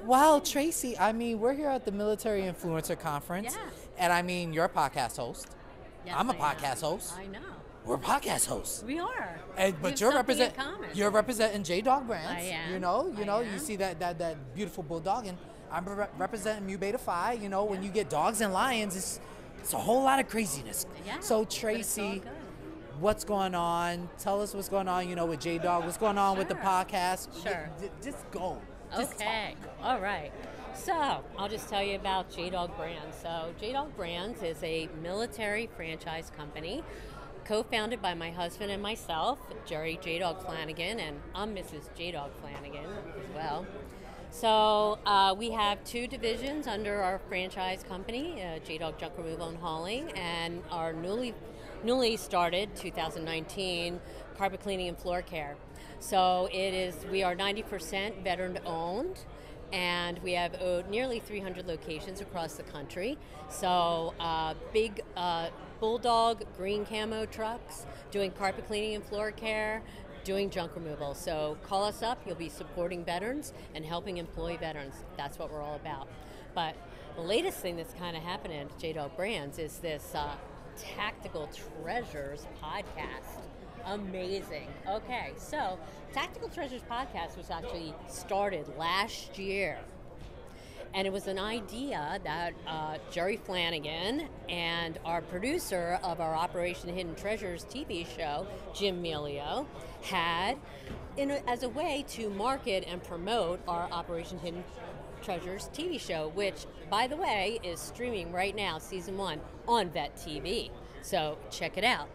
Well, Tracy, I mean, we're here at the Military Influencer Conference. Yeah. And I mean, you're a podcast host. Yes, I'm a I am. podcast host. I know. We're podcast hosts. We are. But you're you're representing JDog Brands. I am. You see that beautiful bulldog, and I'm representing Mu Beta Phi. You know, when you get dogs and lions, it's a whole lot of craziness. Yeah. So Tracy, what's going on? Tell us what's going on, with JDog. What's going on with the podcast? Sure. Just go. Okay. All right. So I'll just tell you about JDog Brands. So JDog Brands is a military franchise company co-founded by my husband and myself, Jerry JDog Flanagan, and I'm Mrs. JDog Flanagan as well. So we have two divisions under our franchise company, JDog Junk Removal and Hauling, and our newly started 2019 carpet cleaning and floor care. So we are 90% veteran owned, and we have nearly 300 locations across the country. So big bulldog green camo trucks doing carpet cleaning and floor care, doing junk removal. So call us up. You'll be supporting veterans and helping employ veterans. That's what we're all about. But the latest thing that's kind of happening at JDog Brands is this Tactical Treasures podcast. Amazing. Okay, so Tactical Treasures podcast was actually started last year. And it was an idea that Jerry Flanagan and our producer of our Operation Hidden Treasures TV show, Jim Melio, had as a way to market and promote our Operation Hidden Treasures TV show, which, by the way, is streaming right now, season 1, on Vet TV. So check it out.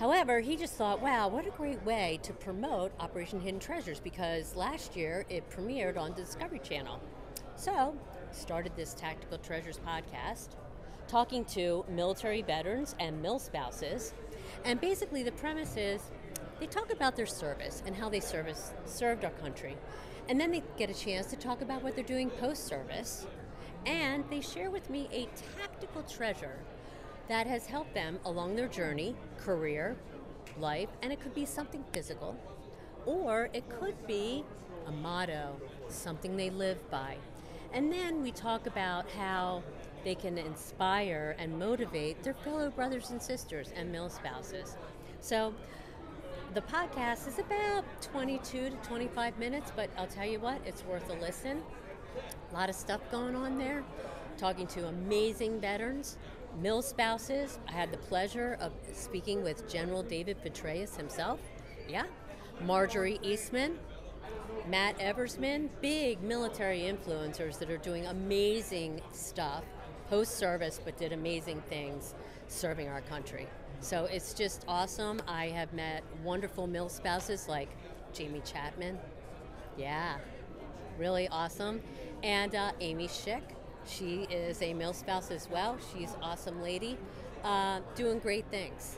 However, he just thought, wow, what a great way to promote Operation Hidden Treasures, because last year it premiered on Discovery Channel. So, started this Tactical Treasures podcast, talking to military veterans and mil spouses. And basically the premise is they talk about their service and how they served our country. And then they get a chance to talk about what they're doing post-service. And they share with me a tactical treasure that has helped them along their journey, career, life, and it could be something physical, or it could be a motto, something they live by. And then we talk about how they can inspire and motivate their fellow brothers and sisters and mil spouses. So the podcast is about 22 to 25 minutes, but I'll tell you what, it's worth a listen. A lot of stuff going on there. Talking to amazing veterans, mil spouses. I had the pleasure of speaking with General David Petraeus himself. Yeah. Marjorie Eastman, Matt Eversman, big military influencers that are doing amazing stuff post-service, but did amazing things serving our country. So it's just awesome. I have met wonderful mil spouses like Jamie Chapman. Yeah, really awesome. And Amy Schick. She is a mil spouse as well. She's an awesome lady, doing great things.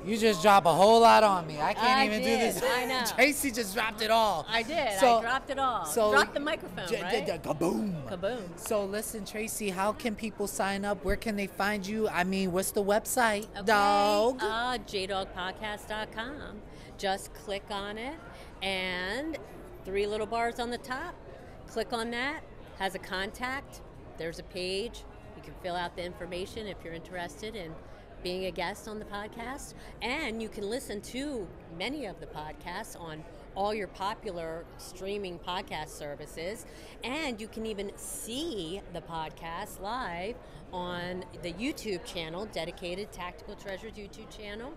You just drop a whole lot on me. I can't even do this. I know. Tracy just dropped it all. I did. So, I dropped it all. So dropped the microphone, right? Kaboom. Kaboom. So listen, Tracy, how can people sign up? Where can they find you? I mean, what's the website, okay. dog? JDogpodcast.com. Just click on it, and 3 little bars on the top. Click on that. Has a contact. There's a page. You can fill out the information if you're interested in being a guest on the podcast, and you can listen to many of the podcasts on all your popular streaming podcast services, and you can even see the podcast live on the YouTube channel, dedicated Tactical Treasures YouTube channel.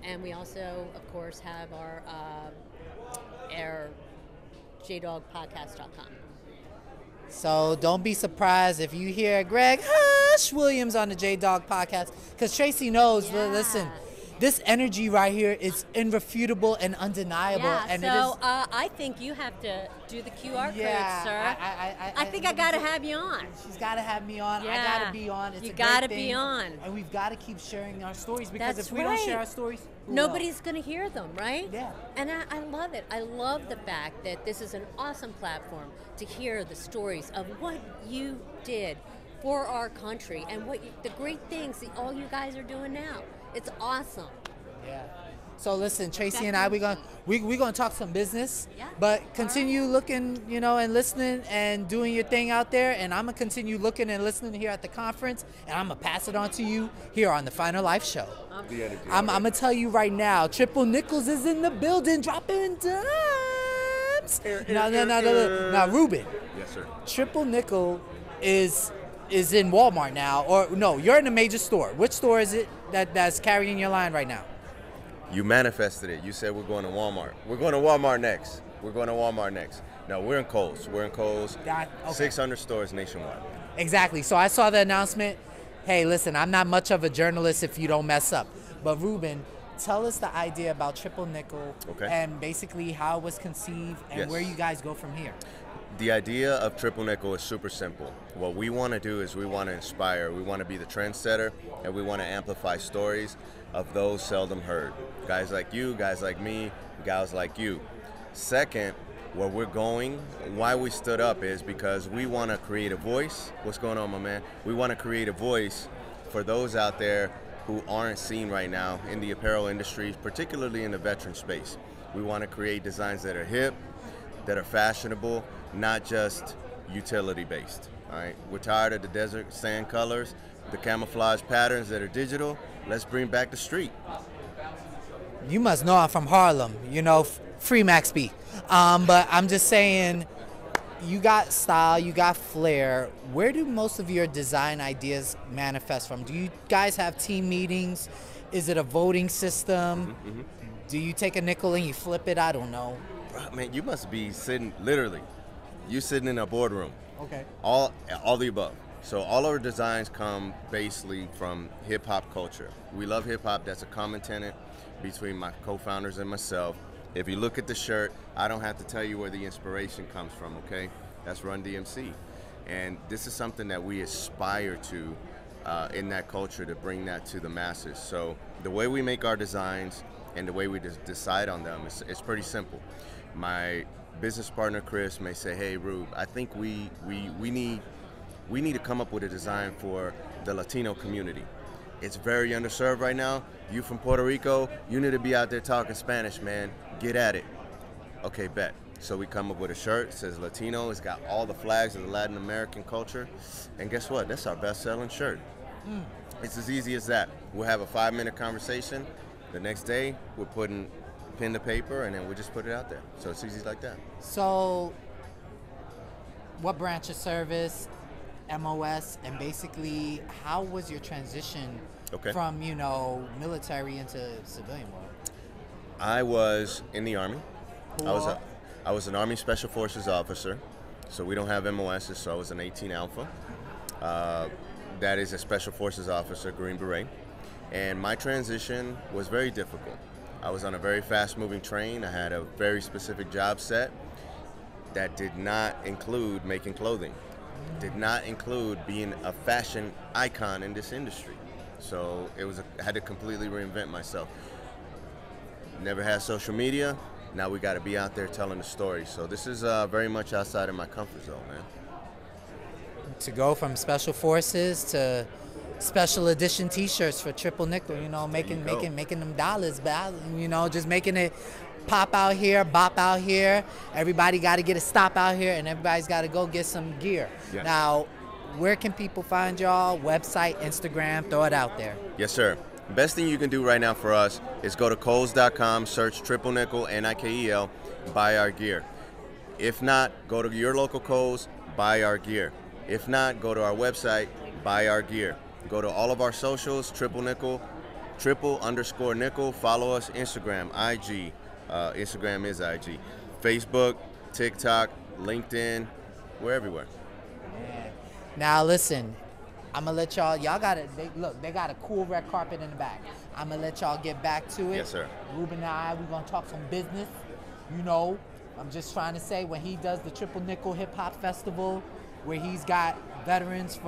And we also, of course, have our JDogpodcast.com. So don't be surprised if you hear Greg Hush Williams on the JDog podcast, because Tracy knows, listen, this energy right here is irrefutable and undeniable. Yeah, and so I think you have to do the QR code, sir. I think I got to have you on. She's got to have me on. Yeah. I got to be on. It's you got to be on. And we've got to keep sharing our stories, because That's if we don't share our stories, nobody's going to hear them, right? Yeah. And I love it. I love the fact that this is an awesome platform to hear the stories of what you did for our country and the great things that all you guys are doing now. It's awesome. Yeah. So listen, Tracy and I, we're gonna talk some business, Yeah. but continue looking, you know, and listening and doing your thing out there. And I'm gonna continue looking and listening here at the conference, and I'm gonna pass it on to you here on the Phiner Life Show. I'm gonna tell you right now, Triple Nickels is in the building, dropping dimes. Now, Ruben. Yes, sir. Triple Nickel is in Walmart now, or no? You're in a major store. Which store is it that's carrying your line right now? You manifested it. You said we're going to Walmart. We're going to Walmart next. We're going to Walmart next. No, we're in Kohl's. We're in Kohl's. Okay. 600 stores nationwide. Exactly. So I saw the announcement. Hey, listen, I'm not much of a journalist if you don't mess up. But Ruben, tell us the idea about Triple Nickel and basically how it was conceived and where you guys go from here. The idea of Triple Nickel is super simple. What we want to do is we want to inspire. We want to be the trendsetter, and we want to amplify stories of those seldom heard. Guys like you, guys like me, gals like you. Second, where we're going, why we stood up is because we want to create a voice. What's going on, my man? We want to create a voice for those out there who aren't seen right now in the apparel industry, particularly in the veteran space. We want to create designs that are hip, that are fashionable, not just utility-based. All right, we're tired of the desert sand colors, the camouflage patterns that are digital. Let's bring back the street. You must know I'm from Harlem, you know, free Max B. But I'm just saying, you got style, you got flair. Where do most of your design ideas manifest from? Do you guys have team meetings? Is it a voting system? Do you take a nickel and you flip it? I don't know. Man, you must be sitting, literally, you sitting in a boardroom. Okay. All the above. So all our designs come basically from hip hop culture. We love hip hop. That's a common tenet between my co-founders and myself. If you look at the shirt, I don't have to tell you where the inspiration comes from, okay? That's Run DMC. And this is something that we aspire to in that culture, to bring that to the masses. So the way we make our designs and the way we decide on them is pretty simple. My business partner, Chris, may say, hey, Rube, I think we need to come up with a design for the Latino community. It's very underserved right now. You from Puerto Rico, you need to be out there talking Spanish, man. Get at it. Okay, bet. So we come up with a shirt, it says Latino, it's got all the flags of the Latin American culture. And guess what? That's our best-selling shirt. It's as easy as that. We'll have a 5-minute conversation. The next day, we're putting pen to paper, and then we'll just put it out there. So it's easy like that. So what branch of service, MOS, and basically how was your transition from, you know, military into civilian world? I was in the Army. Cool. I was an Army Special Forces officer, so we don't have MOSs, so I was an 18 Alpha. That is a Special Forces officer, Green Beret. And my transition was very difficult. I was on a very fast-moving train. I had a very specific job set that did not include making clothing, did not include being a fashion icon in this industry. So I had to completely reinvent myself. Never had social media. Now we got to be out there telling the story. So this is very much outside of my comfort zone, man. To go from Special Forces to special edition T-shirts for Triple Nickel, you know, making them dollars, you know, just making it pop out here, bop out here. Everybody got to get a stop out here, and everybody's got to go get some gear. Yes. Now, where can people find y'all? Website, Instagram, throw it out there. Yes, sir. Best thing you can do right now for us is go to Kohls.com, search Triple Nickel, Nikel, buy our gear. If not, go to your local Kohls, buy our gear. If not, go to our website, buy our gear. Go to all of our socials, Triple Nickel, _Nickel. Follow us, Instagram, IG. Instagram is IG. Facebook, TikTok, LinkedIn. We're everywhere. Man. Now listen, I'm gonna let y'all got it. They got a cool red carpet in the back. I'm gonna let y'all get back to it. Yes, sir. Ruben and I, we're gonna talk some business. You know, I'm just trying to say, when he does the Triple Nickel Hip Hop Festival, where he's got veterans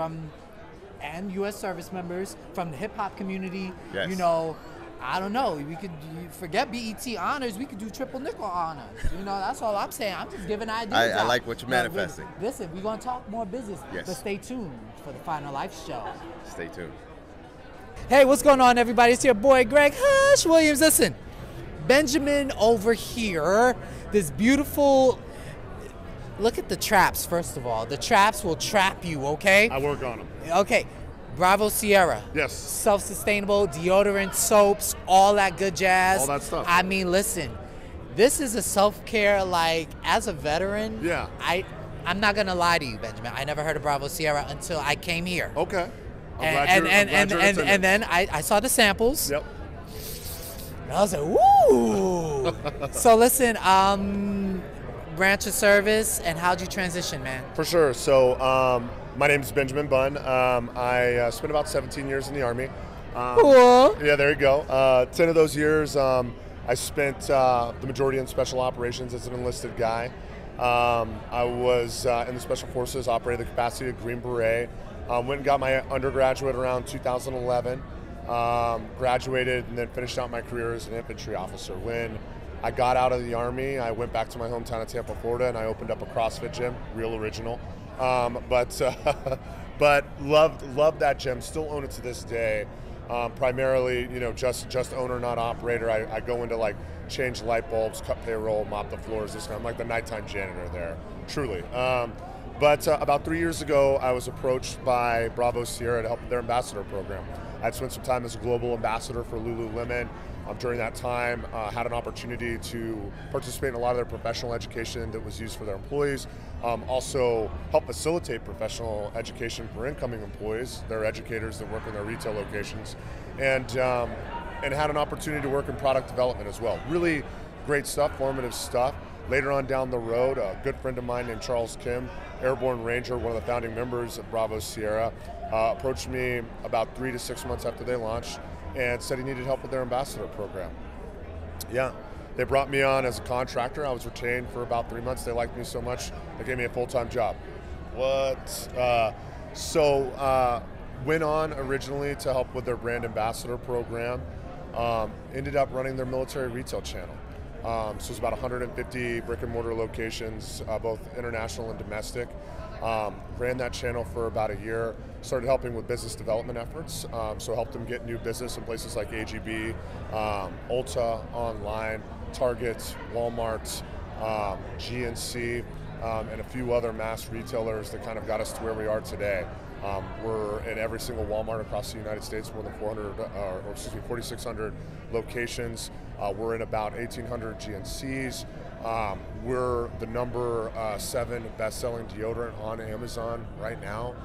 and U.S. service members from the hip hop community. Yes. You know, I don't know. We could forget BET honors. We could do Triple Nickel honors. You know, that's all I'm saying. I'm just giving ideas. I like what you're manifesting. Listen, we're gonna talk more business. Yes. But stay tuned for the Phiner Life Show. Stay tuned. Hey, what's going on, everybody? It's your boy Greg Williams. Listen, Benjamin over here, this beautiful, look at the traps, first of all. The traps will trap you, okay? I work on them. Okay, Bravo Sierra. Yes. Self-sustainable, deodorant, soaps, all that good jazz. All that stuff. I mean, listen, this is a self-care, like, as a veteran. Yeah. I'm not gonna lie to you, Benjamin. I never heard of Bravo Sierra until I came here. Okay. And then I saw the samples. Yep. And I was like, woo! So listen, branch of service, and how'd you transition, man? For sure. So my name is Benjamin Bunn. I spent about 17 years in the Army. Cool. Yeah, there you go. 10 of those years, I spent the majority in special operations as an enlisted guy. I was in the Special Forces, operated the capacity of Green Beret. Went and got my undergraduate around 2011. Graduated and then finished out my career as an infantry officer. When I got out of the Army, I went back to my hometown of Tampa, Florida, and I opened up a CrossFit gym, real original. But loved that gym, still own it to this day. Primarily, just owner, not operator. I go into like change light bulbs, cut payroll, mop the floors. I'm like the nighttime janitor there, truly. But about 3 years ago, I was approached by Bravo Sierra to help with their ambassador program. I'd spent some time as a global ambassador for Lululemon. During that time, had an opportunity to participate in a lot of their professional education that was used for their employees. Also help facilitate professional education for incoming employees, their educators that work in their retail locations, and had an opportunity to work in product development as well. Really great stuff, formative stuff. Later on down the road, a good friend of mine named Charles Kim, Airborne Ranger, one of the founding members of Bravo Sierra, approached me about 3 to 6 months after they launched and said he needed help with their ambassador program. Yeah, they brought me on as a contractor. I was retained for about 3 months. They liked me so much, they gave me a full-time job. Went on originally to help with their brand ambassador program. Ended up running their military retail channel. So it was about 150 brick and mortar locations, both international and domestic. Ran that channel for about a year. Started helping with business development efforts. So helped them get new business in places like AGB, Ulta, online, Target, Walmart, GNC, and a few other mass retailers that kind of got us to where we are today. We're in every single Walmart across the United States, more than 4,600 locations. We're in about 1,800 GNCs. We're the number 7 best-selling deodorant on Amazon right now.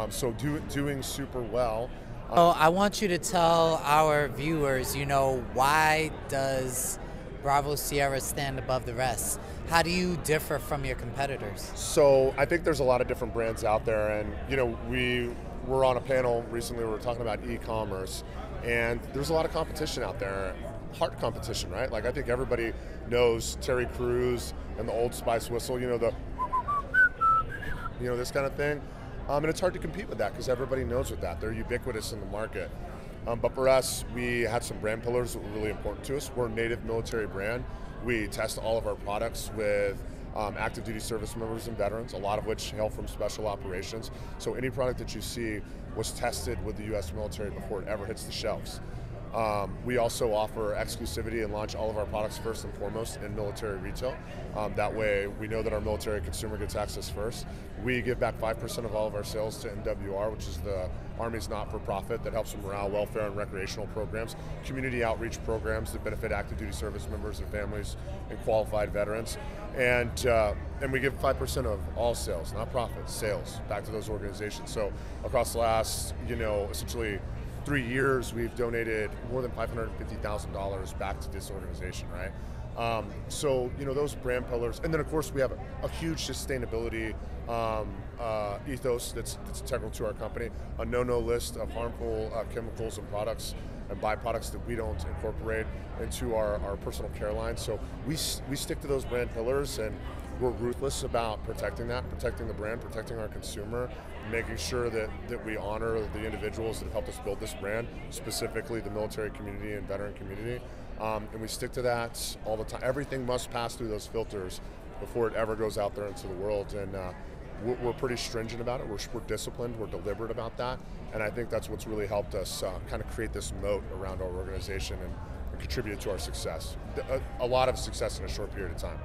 So doing super well. I want you to tell our viewers, why does Bravo Sierra stand above the rest? How do you differ from your competitors? So I think there's a lot of different brands out there, and we were on a panel recently. We were talking about e-commerce, and there's a lot of competition out there. Heart competition, right? Like I think everybody knows Terry Crews and the Old Spice whistle. This kind of thing. And it's hard to compete with that because everybody knows with that. They're ubiquitous in the market. But for us, we had some brand pillars that were really important to us. We're a native military brand. We test all of our products with active duty service members and veterans, a lot of which hail from special operations. So any product that you see was tested with the U.S. military before it ever hits the shelves. We also offer exclusivity and launch all of our products first and foremost in military retail. That way we know that our military consumer gets access first. We give back 5% of all of our sales to MWR, which is the Army's not-for-profit that helps with morale, welfare, and recreational programs, community outreach programs that benefit active duty service members and families and qualified veterans. And we give 5% of all sales, not profits, sales, back to those organizations. So across the last, essentially 3 years, we've donated more than $550,000 back to this organization, right? So, those brand pillars. And then, of course, we have a huge sustainability ethos that's integral to our company, a no-no list of harmful chemicals and products and byproducts that we don't incorporate into our personal care line. So we stick to those brand pillars, and we're ruthless about protecting that, protecting the brand, protecting our consumer, making sure that we honor the individuals that have helped us build this brand, specifically the military community and veteran community. And we stick to that all the time. Everything must pass through those filters before it ever goes out there into the world. And we're pretty stringent about it. We're disciplined. We're deliberate about that. And I think that's what's really helped us kind of create this moat around our organization and contributed to our success. A lot of success in a short period of time.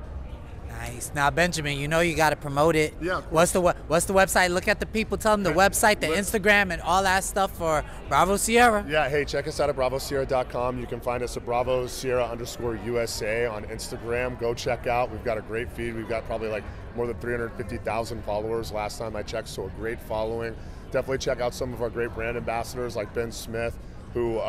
Nice. Now, Benjamin, you know you got to promote it. Yeah, of course. What's the website? Look at the people. Tell them the website, the Instagram, and all that stuff for Bravo Sierra. Yeah, hey, check us out at bravosierra.com. You can find us at bravosierra_USA on Instagram. Go check out. We've got a great feed. We've got probably like more than 350,000 followers last time I checked, so a great following. Definitely check out some of our great brand ambassadors like Ben Smith, who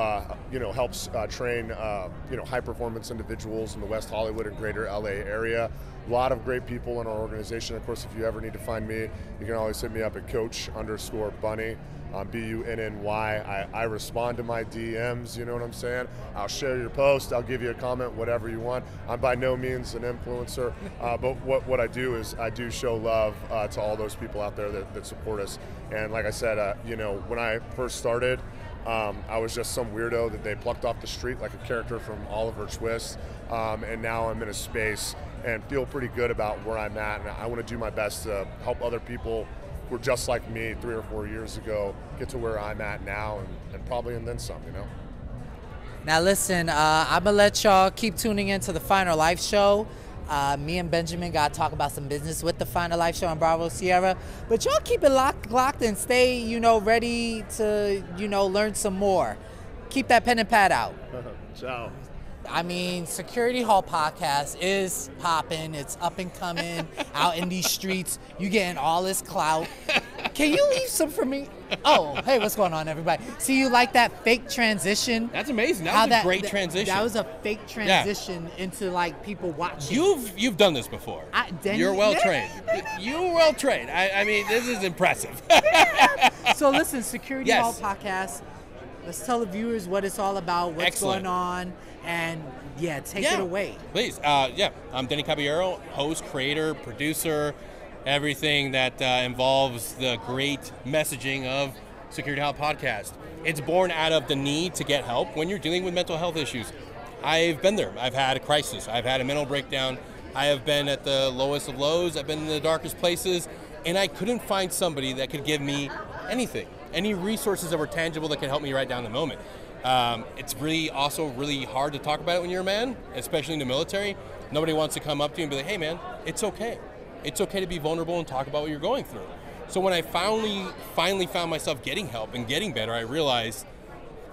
helps train high performance individuals in the West Hollywood and greater LA area. A lot of great people in our organization. Of course, if you ever need to find me, you can always hit me up at coach_Bunny, BUNNY. I respond to my DMs, you know what I'm saying? I'll share your post, I'll give you a comment, whatever you want. I'm by no means an influencer, but what I do is I do show love to all those people out there that support us. And like I said, when I first started, I was just some weirdo that they plucked off the street like a character from Oliver Twist, and now I'm in a space and feel pretty good about where I'm at, and I want to do my best to help other people who are just like me 3 or 4 years ago get to where I'm at now, and probably and then some, Now listen, I'm going to let y'all keep tuning into the Phiner Life Show. Me and Benjamin got to talk about some business with the Phiner Life Show on Bravo Sierra. But y'all keep it locked and stay, ready to, learn some more. Keep that pen and pad out. Ciao. I mean, Security Halt podcast is popping. It's up and coming out in these streets. You getting all this clout. Can you leave some for me? Oh, hey, what's going on, everybody? See, you like that fake transition? That's amazing. That was a great transition. That was a fake transition into like people watching. You've done this before. You're well trained. You're well trained. I mean, this is impressive. So listen, Security Halt podcast. Let's tell the viewers what it's all about, what's going on, and take it away. Please. I'm Denny Caballero, host, creator, producer, everything that involves the great messaging of Security Halt podcast. It's born out of the need to get help when you're dealing with mental health issues. I've been there. I've had a crisis. I've had a mental breakdown. I have been at the lowest of lows. I've been in the darkest places, and I couldn't find somebody that could give me anything. Any resources that were tangible that could help me right down the moment. It's really hard to talk about it when you're a man, especially in the military. Nobody wants to come up to you and be like, hey man, it's okay. It's okay to be vulnerable and talk about what you're going through. So when I finally found myself getting help and getting better, I realized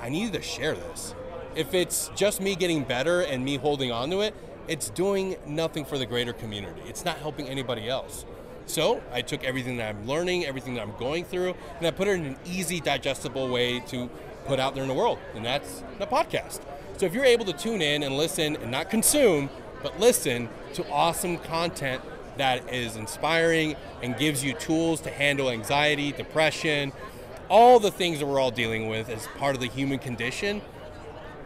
I needed to share this. If it's just me getting better and me holding on to it, it's doing nothing for the greater community. It's not helping anybody else. So I took everything that I'm learning, everything that I'm going through, and I put it in an easy, digestible way to put out there in the world, and that's the podcast. So if you're able to tune in and listen and not consume, but listen to awesome content that is inspiring and gives you tools to handle anxiety, depression, all the things that we're all dealing with as part of the human condition,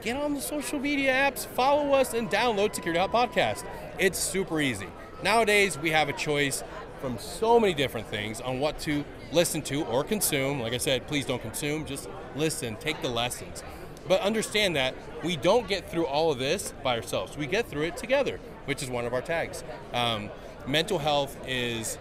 get on the social media apps, follow us, and download Security Halt Podcast. It's super easy. Nowadays, we have a choice from so many different things on what to listen to or consume. Like I said, please don't consume, just listen, take the lessons. But understand that we don't get through all of this by ourselves. We get through it together, which is one of our tags. Mental health is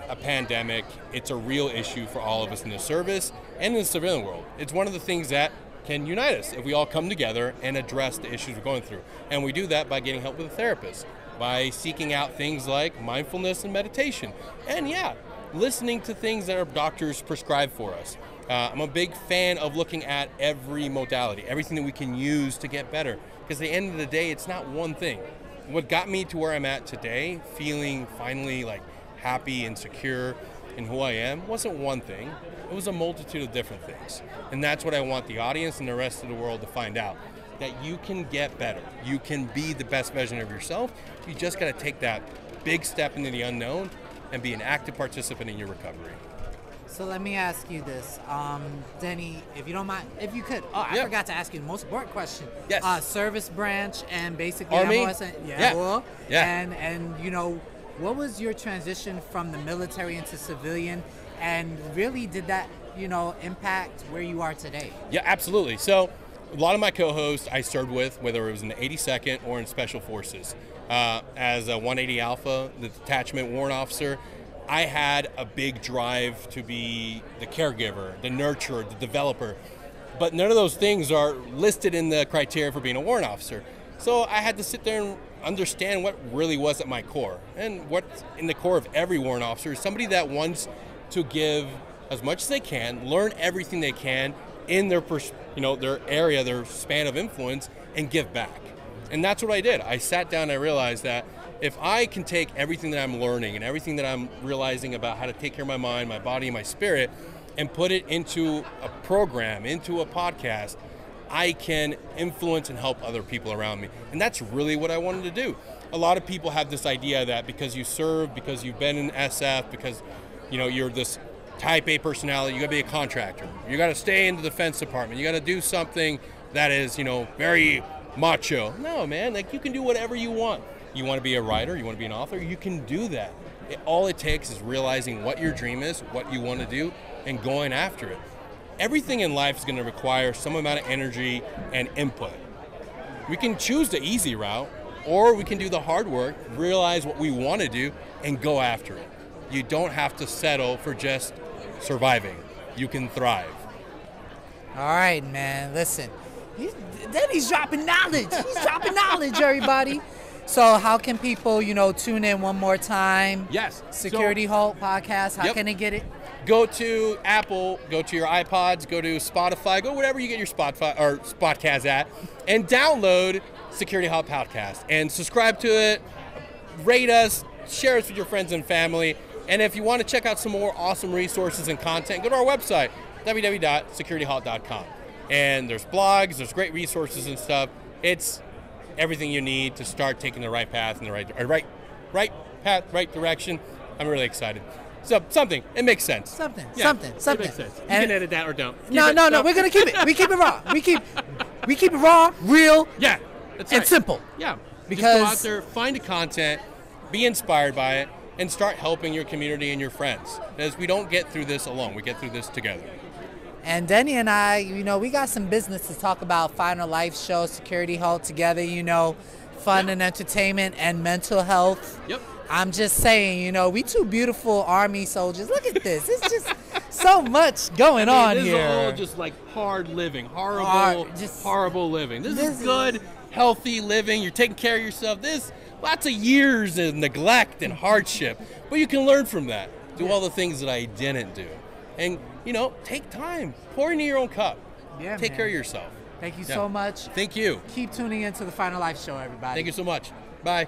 a pandemic. It's a real issue for all of us in the service and in the civilian world. It's one of the things that can unite us if we all come together and address the issues we're going through. And we do that by getting help with a therapist, by seeking out things like mindfulness and meditation, and listening to things that our doctors prescribe for us. I'm a big fan of looking at every modality, everything that we can use to get better, because at the end of the day, it's not one thing. What got me to where I'm at today, feeling finally like happy and secure in who I am, wasn't one thing. It was a multitude of different things. And that's what I want the audience and the rest of the world to find out, that you can get better. You can be the best version of yourself. You just got to take that big step into the unknown and be an active participant in your recovery. So let me ask you this, Denny, if you don't mind, if you could. Oh, I forgot to ask you the most important question. Yes. Service branch and basically Army. And what was your transition from the military into civilian, and really did that impact where you are today? Yeah, absolutely. So a lot of my co-hosts I served with, whether it was in the 82nd or in Special Forces. As a 180 Alpha, the detachment warrant officer, I had a big drive to be the caregiver, the nurturer, the developer. but none of those things are listed in the criteria for being a warrant officer. So I had to sit there and understand what really was at my core. And what's in the core of every warrant officer is somebody that wants to give as much as they can, learn everything they can in their their area, their span of influence, and give back. And that's what I did. I sat down and I realized that if I can take everything that I'm learning and everything that I'm realizing about how to take care of my mind, my body, and my spirit, and put it into a program, into a podcast, I can influence and help other people around me. And that's really what I wanted to do. A lot of people have this idea that because you serve, because you've been in SF, because you're this type A personality, you gotta be a contractor. You gotta stay in the defense department. You gotta do something that is, very macho. No, man, like you can do whatever you want. You wanna be a writer, you wanna be an author, you can do that. All it takes is realizing what your dream is, what you wanna do, and going after it. Everything in life is gonna require some amount of energy and input. We can choose the easy route, or we can do the hard work, realize what we wanna do, and go after it. You don't have to settle for just surviving. You can thrive. All right, man. Listen, Denny's dropping knowledge. He's dropping knowledge, everybody. So how can people, tune in one more time? Yes. Security Halt podcast. How can they get it? Go to Apple, go to your iPods, go to Spotify, go wherever you get your Spotify or Spotcast at, and download Security Halt podcast and subscribe to it. Rate us, share us with your friends and family. And if you want to check out some more awesome resources and content, go to our website, www.securityhalt.com. And there's blogs, there's great resources and stuff. It's everything you need to start taking the right path in the right path, right direction. I'm really excited. So something, it makes sense. Something. It makes sense. You can edit that or don't. No, we're gonna keep it. We keep it raw. We keep it raw, real, yeah, that's and right. simple. Yeah, because just go out there, find the content, be inspired by it, and start helping your community and your friends. Because we don't get through this alone. We get through this together. And Denny and I, we got some business to talk about. Phiner Life Show, Security Halt together, fun and entertainment and mental health. Yep. I'm just saying, we two beautiful Army soldiers. Look at this. It's just so much going on this here. This is all just like hard living, horrible living. This is good, healthy living. You're taking care of yourself. Lots of years of neglect and hardship, but you can learn from that. Do all the things that I didn't do. And, take time. Pour into your own cup. Yeah, Take care of yourself. Thank you so much. Thank you. Keep tuning into the Phiner Life Show, everybody. Thank you so much. Bye.